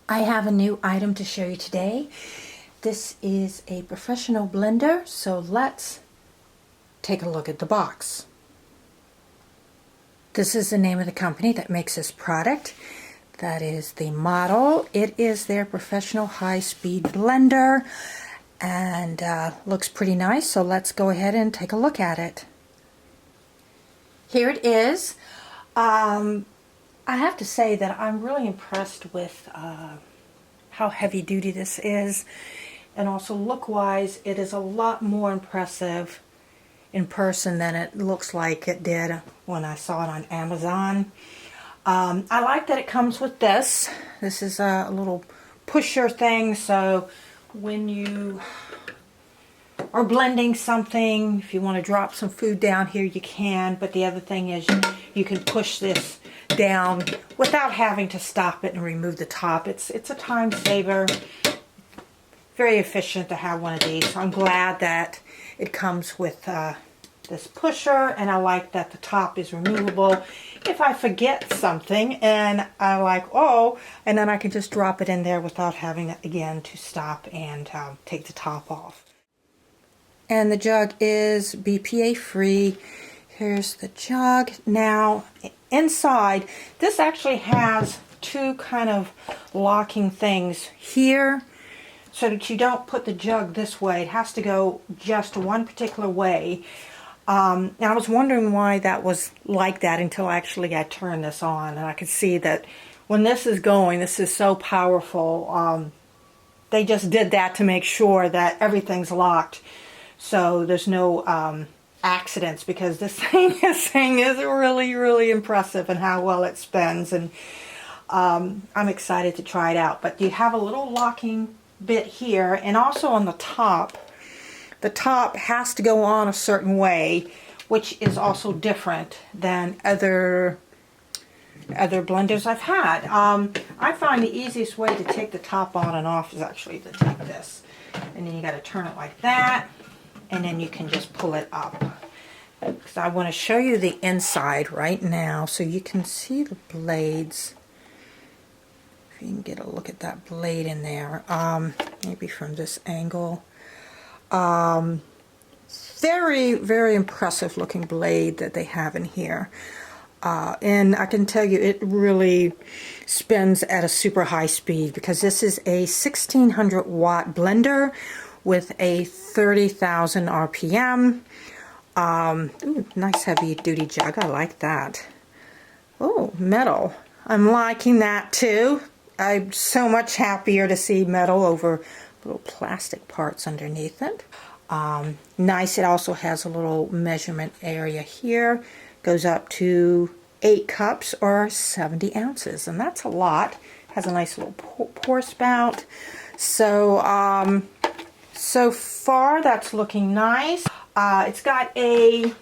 I have a new item to show you today. This is a professional blender, so let's take a look at the box. This is the name of the company that makes this product. That is the model. It is their professional high-speed blender and looks pretty nice, so let's go ahead and take a look at it. Here it is. I have to say that I'm really impressed with how heavy duty this is, and also look-wise it is a lot more impressive in person than it looks like it did when I saw it on Amazon. I like that it comes with this. This is a little pusher thing, so when you are blending something, if you want to drop some food down here you can, but the other thing is you can push this down without having to stop it and remove the top. It's a time saver. Very efficient to have one of these. So I'm glad that it comes with this pusher, and I like that the top is removable. If I forget something and I like, oh, and then I can just drop it in there without having again to stop and take the top off. And the jug is BPA free. Here's the jug. Now inside, this actually has two kind of locking things here so that you don't put the jug this way. It has to go just one particular way. And I was wondering why that was like that until actually I turned this on, and I could see that when this is going, this is so powerful. They just did that to make sure that everything's locked so there's no accidents, because this thing is really impressive and how well it spins, and I'm excited to try it out. But you have a little locking bit here, and also on the top. The top has to go on a certain way, which is also different than other blenders I've had. I find the easiest way to take the top on and off is actually to take this, and then you got to turn it like that, and then you can just pull it up. Because I want to show you the inside right now so you can see the blades. If you can get a look at that blade in there, maybe from this angle. Very impressive looking blade that they have in here. And I can tell you it really spins at a super high speed, because this is a 1600 watt blender with a 30,000 RPM. Ooh, nice heavy duty jug. I like that. Oh, metal. I'm liking that too. I'm so much happier to see metal over little plastic parts underneath it. Nice. It also has a little measurement area here. Goes up to 8 cups or 70 ounces, and that's a lot. Has a nice little pour spout. So so far that's looking nice. It's got a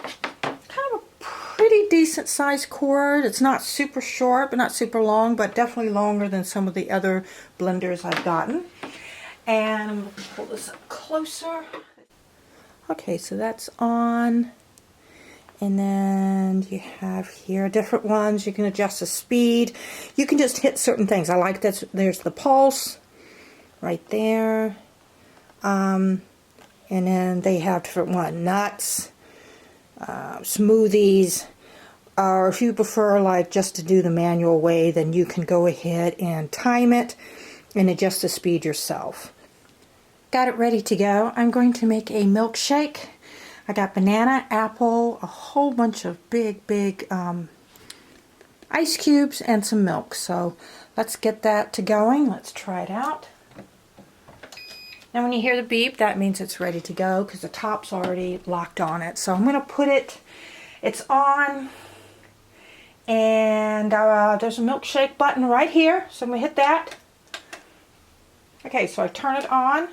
kind of a pretty decent sized cord. It's not super short but not super long, but definitely longer than some of the other blenders I've gotten. And I'm going to pull this up closer. Okay, so that's on. And then you have here different ones. You can adjust the speed. You can just hit certain things. I like that. There's the pulse right there. And then they have different ones. Nuts, smoothies. Or if you prefer like just to do the manual way, then you can go ahead and time it and adjust the speed yourself. Got it ready to go. I'm going to make a milkshake. I got banana, apple, a whole bunch of big ice cubes, and some milk. So let's get that to going. Let's try it out. Now when you hear the beep, that means it's ready to go, because the top's already locked on it. So I'm going to put it, it's on, and there's a milkshake button right here. So I'm going to hit that. Okay, so I turn it on.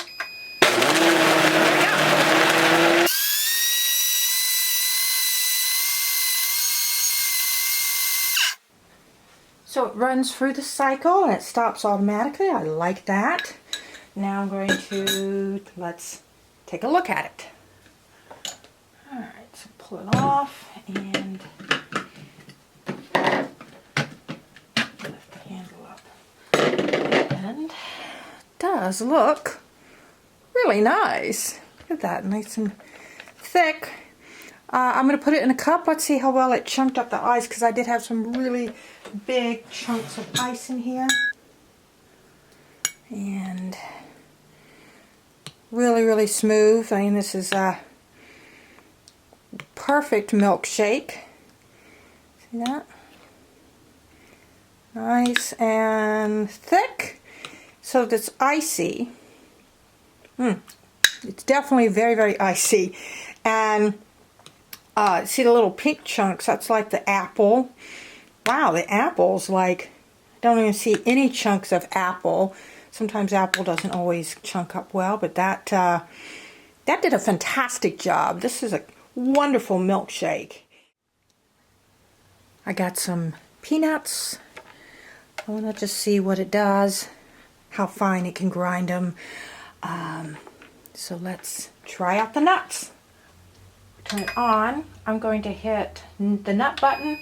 So it runs through the cycle and it stops automatically. I like that. Now I'm going to, let's take a look at it. Alright, so pull it off and lift the handle up. And does look really nice. Look at that, nice and thick. I'm going to put it in a cup. Let's see how well it chunked up the ice, because I did have some really big chunks of ice in here. And really, really smooth. I mean, this is a perfect milkshake. See that? Nice and thick. So that's icy. It's definitely very, very icy. And see the little pink chunks? That's like the apple. Wow, the apple's like, I don't even see any chunks of apple. Sometimes apple doesn't always chunk up well, but that did a fantastic job. This is a wonderful milkshake. I got some peanuts. I want to just see what it does, how fine it can grind them. So let's try out the nuts. Turn it on. I'm going to hit the nut button.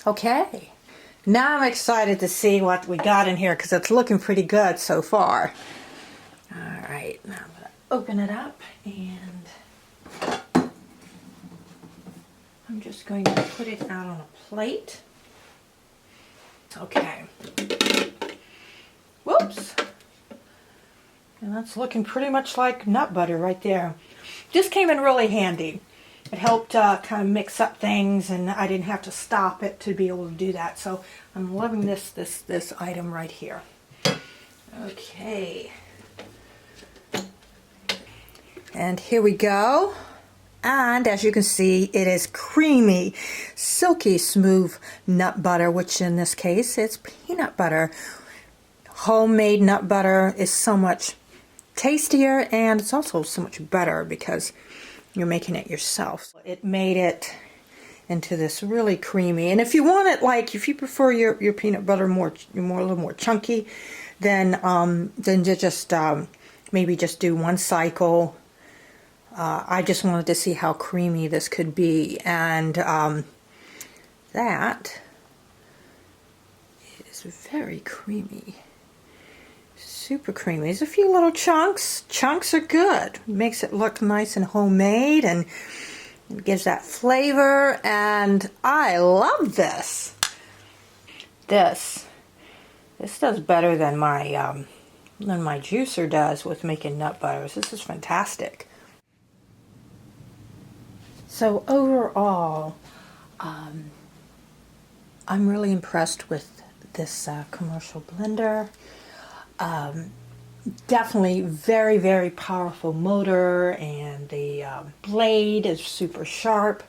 Okay, now I'm excited to see what we got in here, because it's looking pretty good so far. Alright, now I'm going to open it up, and I'm just going to put it out on a plate. Okay. Whoops. And that's looking pretty much like nut butter right there. This came in really handy. It helped kind of mix up things, and I didn't have to stop it to be able to do that. So I'm loving this item right here. Okay. And here we go. And as you can see, it is creamy, silky smooth nut butter, which in this case it's peanut butter. Homemade nut butter is so much tastier, and it's also so much better because you're making it yourself. It made it into this really creamy. And if you want it, like, if you prefer your peanut butter a little more chunky, then you just maybe just do one cycle. I just wanted to see how creamy this could be, and that is very creamy. Super creamy. There's a few little chunks. Chunks are good. Makes it look nice and homemade, and it gives that flavor, and I love this. This does better than my juicer does with making nut butters. This is fantastic. So overall, I'm really impressed with this commercial blender. Definitely very, very powerful motor, and the blade is super sharp.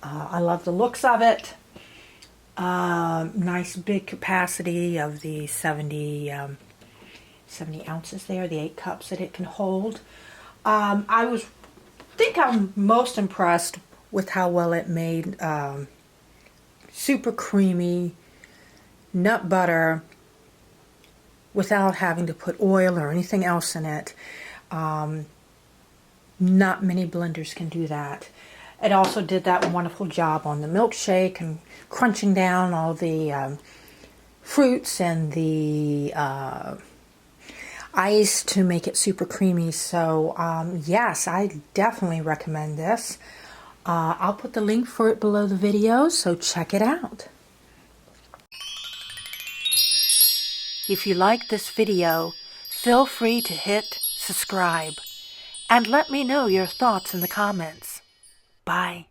I love the looks of it. Nice big capacity of the 70 ounces there, the 8 cups that it can hold. I think I'm most impressed with how well it made super creamy nut butter without having to put oil or anything else in it. Not many blenders can do that. It also did that wonderful job on the milkshake and crunching down all the fruits and the ice to make it super creamy. So yes, I definitely recommend this. I'll put the link for it below the video, so check it out. If you like this video, feel free to hit subscribe and let me know your thoughts in the comments. Bye.